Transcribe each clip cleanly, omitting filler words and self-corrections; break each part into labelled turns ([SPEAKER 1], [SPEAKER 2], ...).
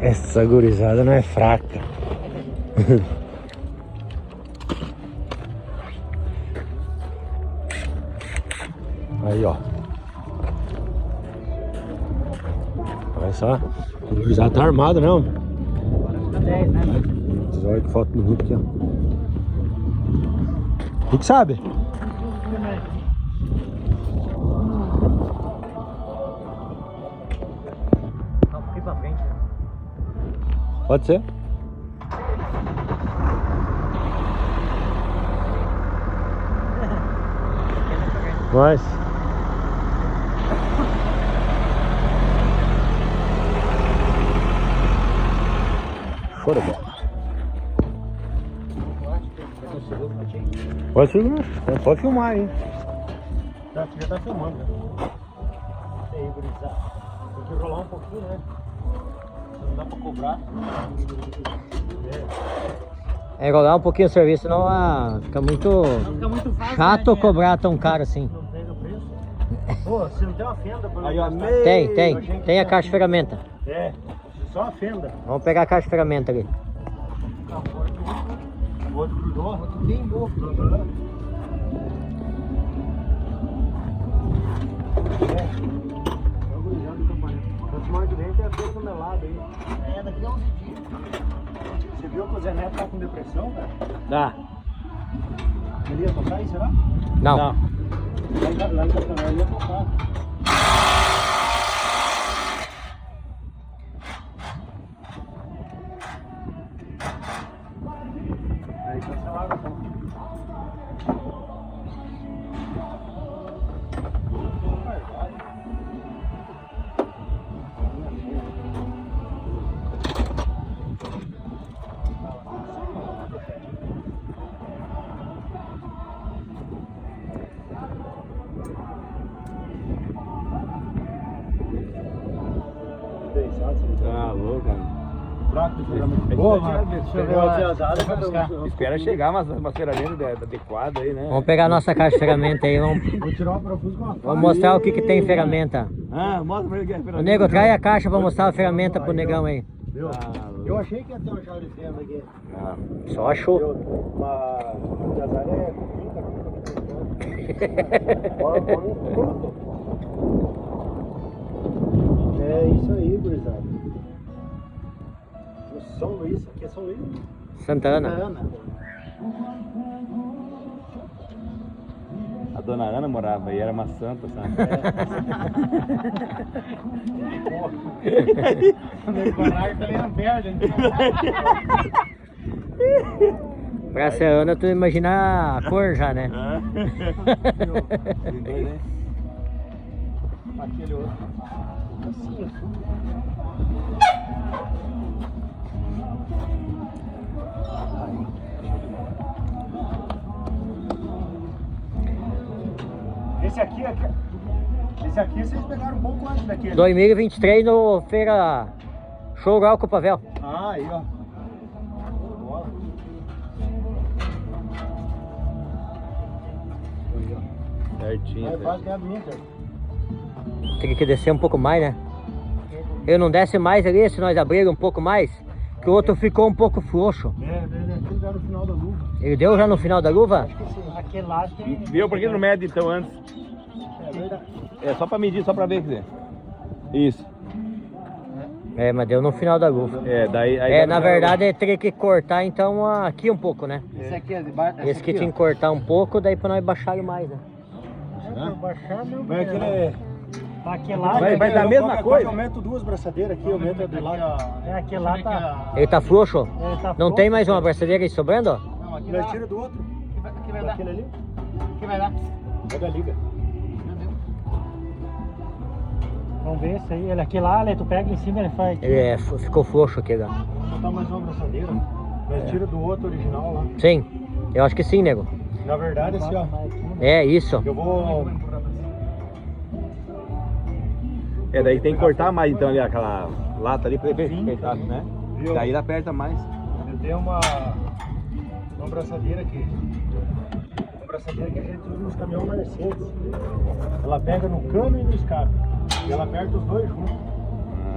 [SPEAKER 1] Essa gurizada não é fraca. Aí, ó. Olha só. O gurizada tá armado, não?
[SPEAKER 2] 10, né?
[SPEAKER 1] Olha que foto bonita aqui, ó. O que sabe?
[SPEAKER 2] Tá um pouquinho pra frente, né?
[SPEAKER 1] Pode ser. Mas... show de bola. Pode filmar. Pode filmar aí.
[SPEAKER 2] Já tá filmando, né? E aí, gurizada. Tem que rolar um pouquinho, né? Não dá pra cobrar.
[SPEAKER 1] É rolar um pouquinho o serviço, senão fica muito
[SPEAKER 2] Fica muito fácil,
[SPEAKER 1] chato
[SPEAKER 2] né?
[SPEAKER 1] cobrar tão caro assim.
[SPEAKER 2] Não pega o preço. Pô, você não tem uma fenda pra
[SPEAKER 3] Aí, ó,
[SPEAKER 2] gastar?
[SPEAKER 1] Tem a caixa de ferramenta.
[SPEAKER 2] É, só a fenda.
[SPEAKER 1] Vamos pegar a caixa de ferramenta ali.
[SPEAKER 2] O outro grudou, o outro queimou. Quanto mais direito é a 2 toneladas aí. É, daqui a 11 dias. Você viu que o Zé Neto tá com depressão, cara?
[SPEAKER 1] Dá.
[SPEAKER 2] Ele ia tocar aí, será?
[SPEAKER 1] Não.
[SPEAKER 2] Lá em Cascavel ele ia tocar. Aí cancelaram então.
[SPEAKER 3] Tá louco, mano.
[SPEAKER 2] Fraco de ferramenta.
[SPEAKER 3] Porra,
[SPEAKER 2] Deixa eu ver a
[SPEAKER 3] Espera chegar umas ferramentas adequadas aí, né?
[SPEAKER 1] Vamos pegar a nossa caixa de ferramenta aí. Vamos
[SPEAKER 2] Vou tirar o parafuso com a faca.
[SPEAKER 1] vamos mostrar o que tem em ferramenta.
[SPEAKER 3] Ah, mostra pra ele que é
[SPEAKER 1] O
[SPEAKER 3] ferramenta.
[SPEAKER 1] nego traz a caixa pra mostrar a ferramenta pro negão aí.
[SPEAKER 2] Viu? Eu achei que ia ter uma chave de fenda aqui.
[SPEAKER 1] Só achou.
[SPEAKER 2] Uma de azar é 30. É isso aí, gurizada. São Luís, aqui é São Luís.
[SPEAKER 1] Santana.
[SPEAKER 3] A dona Ana morava aí, era uma santa, sabe?
[SPEAKER 2] O Neymar também não perde, hein?
[SPEAKER 1] Pra ser Ana, tu imagina a cor já, né?
[SPEAKER 3] Tem dois, né?
[SPEAKER 2] Aquele outro. Assim, Esse aqui vocês pegaram um pouco antes daquele.
[SPEAKER 1] 2023 no Feira Show Rural Copavel.
[SPEAKER 2] Ah, aí, ó. Bola.
[SPEAKER 3] Certinho.
[SPEAKER 2] Vai quase ganhar do Inter.
[SPEAKER 1] Tem que descer um pouco mais, né? Eu não desce mais ali, se nós abrirmos um pouco mais, que o outro ficou um pouco frouxo.
[SPEAKER 2] Aquele já no final da luva.
[SPEAKER 1] Ele deu já no final da luva?
[SPEAKER 2] Acho que sim. Aquele lá tem.
[SPEAKER 3] Viu? Por que não mede então antes?
[SPEAKER 2] É verdade.
[SPEAKER 3] É só pra medir, só pra ver, quer dizer. Isso.
[SPEAKER 1] É, mas deu no final da luva.
[SPEAKER 3] É, daí... aí
[SPEAKER 1] É,
[SPEAKER 3] dá
[SPEAKER 1] na
[SPEAKER 3] pra-
[SPEAKER 1] verdade, eu teria que cortar então aqui um pouco, né?
[SPEAKER 2] Esse aqui é de baixo.
[SPEAKER 1] Esse que tinha que cortar um pouco, daí pra nós baixar mais, né?
[SPEAKER 2] Baixar meu.
[SPEAKER 3] Vai aquele...
[SPEAKER 2] Aquele lá.
[SPEAKER 3] Vai dar a mesma coisa?
[SPEAKER 2] Eu aumento duas braçadeiras aqui, eu aumento de lá. É, aquele lá tá.
[SPEAKER 1] Ele tá frouxo?
[SPEAKER 2] Ele tá
[SPEAKER 1] Não tem mais uma braçadeira aí sobrando?
[SPEAKER 2] Não, aqui nós tira do outro.
[SPEAKER 4] Que vai dar?
[SPEAKER 2] Aquele ali?
[SPEAKER 4] Que vai dar?
[SPEAKER 2] É da liga. Vamos ver esse aí. Ele aqui lá, tu pega em cima, ele faz.
[SPEAKER 1] Ele ficou frouxo aqui, ó.
[SPEAKER 2] Vou botar mais uma braçadeira. Nós tira do outro original lá.
[SPEAKER 1] Sim, eu acho que sim, nego.
[SPEAKER 2] Na verdade, assim, ó.
[SPEAKER 1] É isso.
[SPEAKER 2] Eu vou.
[SPEAKER 3] É, daí tem que cortar mais então ali aquela lata ali pra ele
[SPEAKER 2] Sim.
[SPEAKER 3] apertar, né?
[SPEAKER 2] Viu?
[SPEAKER 3] Daí ele aperta mais.
[SPEAKER 2] Eu tenho uma braçadeira aqui. Uma braçadeira que a gente usa nos caminhões Mercedes. Ela pega no cano e no escape. E ela aperta os dois juntos.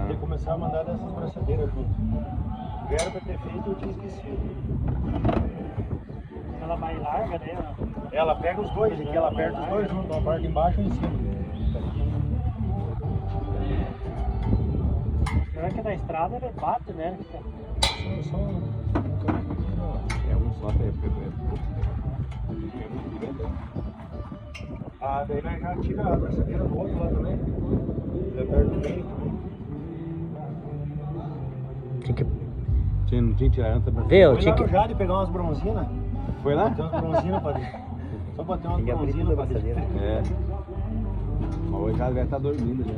[SPEAKER 2] Tem como começar a mandar dessas braçadeiras junto. Já era pra ter feito, eu tinha esquecido.
[SPEAKER 4] Ela mais larga, né?
[SPEAKER 2] Ela pega os dois, aqui ela aperta os dois juntos, uma parte embaixo e em cima.
[SPEAKER 4] Pior que na estrada ele bate, né?
[SPEAKER 2] Só
[SPEAKER 3] É um só,
[SPEAKER 2] Ah, daí nós já tira a braçadeira do outro lado também. Já aperta o meio também.
[SPEAKER 1] Tinha que
[SPEAKER 3] Não tinha tirado antes pra
[SPEAKER 1] ver, eu
[SPEAKER 2] Foi
[SPEAKER 1] tinha
[SPEAKER 2] lá no
[SPEAKER 1] que...
[SPEAKER 2] Jade pegar umas bronzinas.
[SPEAKER 3] Foi lá?
[SPEAKER 2] Tem umas bronzinas pra dentro. Só botar umas bronzinas pra dentro.
[SPEAKER 3] É. Mas hoje já vai estar dormindo já.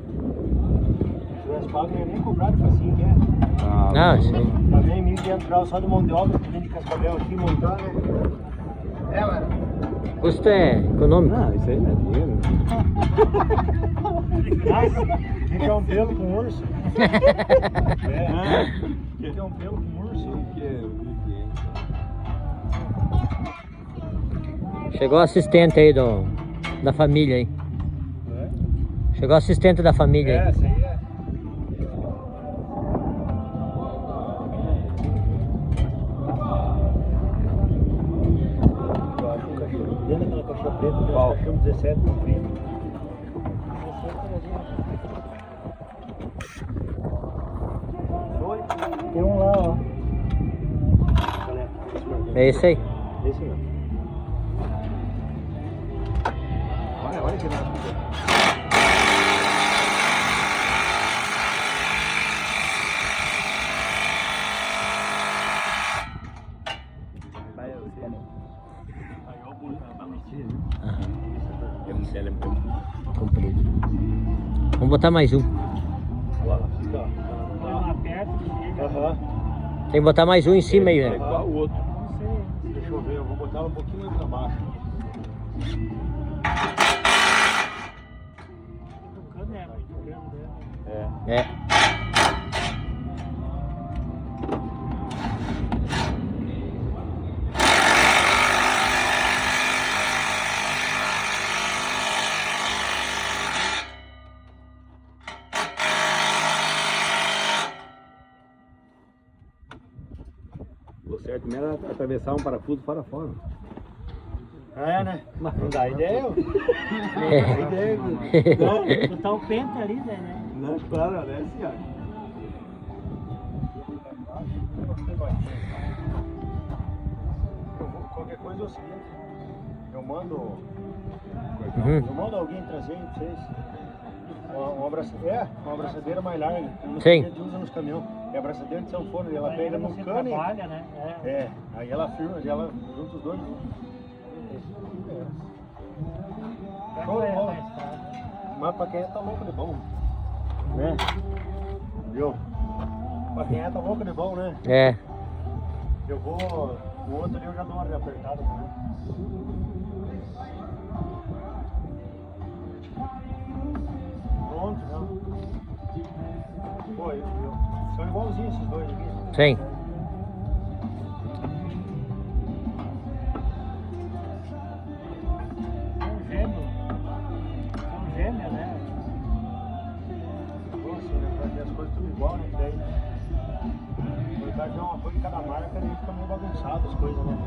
[SPEAKER 2] Se tivesse pago, não ia nem cobrar de facinho, que é.
[SPEAKER 1] Não, isso aí.
[SPEAKER 2] Tá bem, R$1.500 só de mão de obra, que vem de Cascavel aqui montar, né? É, mano.
[SPEAKER 1] Custo é econômico.
[SPEAKER 3] Não, isso aí não é dinheiro.
[SPEAKER 2] Quem quer um pelo com urso? É. Quem quer um pelo com urso?
[SPEAKER 1] Chegou o assistente aí da família aí. Chegou o assistente da família
[SPEAKER 2] É,
[SPEAKER 1] aí.
[SPEAKER 2] essa aí é. Dentro daquela caixa preta, tem uns cachorros 17 no primo. Tem um lá, ó.
[SPEAKER 1] É esse aí.
[SPEAKER 2] Esse não.
[SPEAKER 3] Olha que nada.
[SPEAKER 1] Comprido. Vamos botar mais um.
[SPEAKER 4] Ela aperta e chega.
[SPEAKER 2] Aham.
[SPEAKER 1] Tem que botar mais um em cima aí, né?
[SPEAKER 3] Igual o outro.
[SPEAKER 4] Não sei.
[SPEAKER 2] Deixa eu ver, eu vou botar um pouquinho mais pra baixo.
[SPEAKER 4] O cano é muito grande, né?
[SPEAKER 1] É.
[SPEAKER 3] O certo mesmo era atravessar um parafuso para fora.
[SPEAKER 2] É, né? Não dá ideia. Não
[SPEAKER 1] É.
[SPEAKER 2] dá ideia.
[SPEAKER 4] Botar o pente ali, né?
[SPEAKER 3] Não, claro, é assim, ó.
[SPEAKER 2] Qualquer coisa é o seguinte, eu mando alguém trazer aí pra vocês uma abraçadeira mais larga, como
[SPEAKER 1] Sim.
[SPEAKER 2] a gente usa nos caminhões. É a abraçadeira de sanfona, ela
[SPEAKER 4] Aí
[SPEAKER 2] pega
[SPEAKER 4] ela
[SPEAKER 2] no
[SPEAKER 4] se
[SPEAKER 2] cano
[SPEAKER 4] trabalha, né?
[SPEAKER 2] e aí ela firma, ela junta os dois. Show de bola. Mas pra quem tá louco de bom, né? Viu? Pra quem tá louco de bom, né?
[SPEAKER 1] É.
[SPEAKER 2] Eu vou. O outro ali eu já dou uma reapertada com ele. Pronto, não. Pô, são igualzinhos esses dois aqui.
[SPEAKER 1] Sim.
[SPEAKER 4] São gêmeos. São gêmeos, né?
[SPEAKER 2] Nossa, né? Pra ver as coisas tudo igual, né? Que daí. Na verdade, uma coisa de cada marca, aí fica meio bagunçado as coisas, né?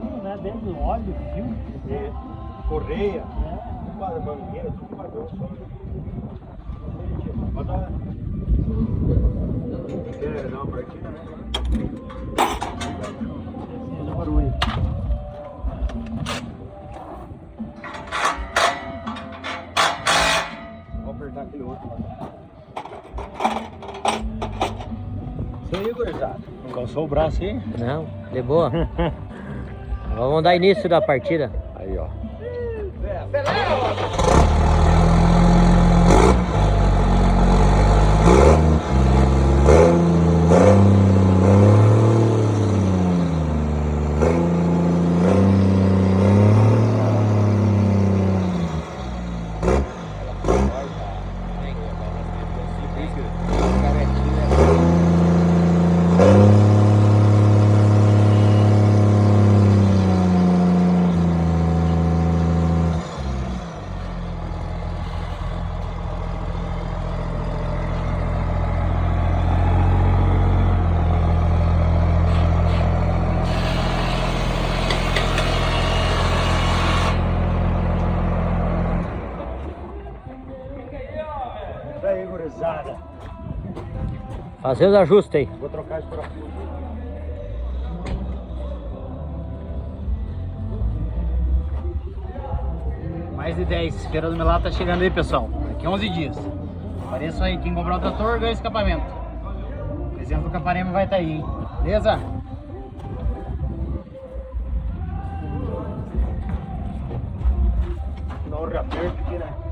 [SPEAKER 4] Tudo, né? Desde o óleo, fio.
[SPEAKER 2] E correia,
[SPEAKER 4] Né?
[SPEAKER 2] quadra, mangueira, tudo guardou só. Pode dar. Quer dar uma partida, né? Esse barulho. Vou apertar aquele outro lá. Isso aí, gurizada. Não cansou o braço aí?
[SPEAKER 1] Não, de boa. Vamos dar início da partida.
[SPEAKER 3] Aí, ó.
[SPEAKER 1] Fazer os ajustes aí.
[SPEAKER 2] Vou trocar esse parafuso.
[SPEAKER 4] Mais de 10. Feira do Melado tá chegando aí, pessoal. Daqui 11 dias. Apareça aí. Quem comprar o trator ganha escapamento. O exemplo do Caparema vai estar aí, hein? Beleza?
[SPEAKER 2] Não, reaperto aqui, né?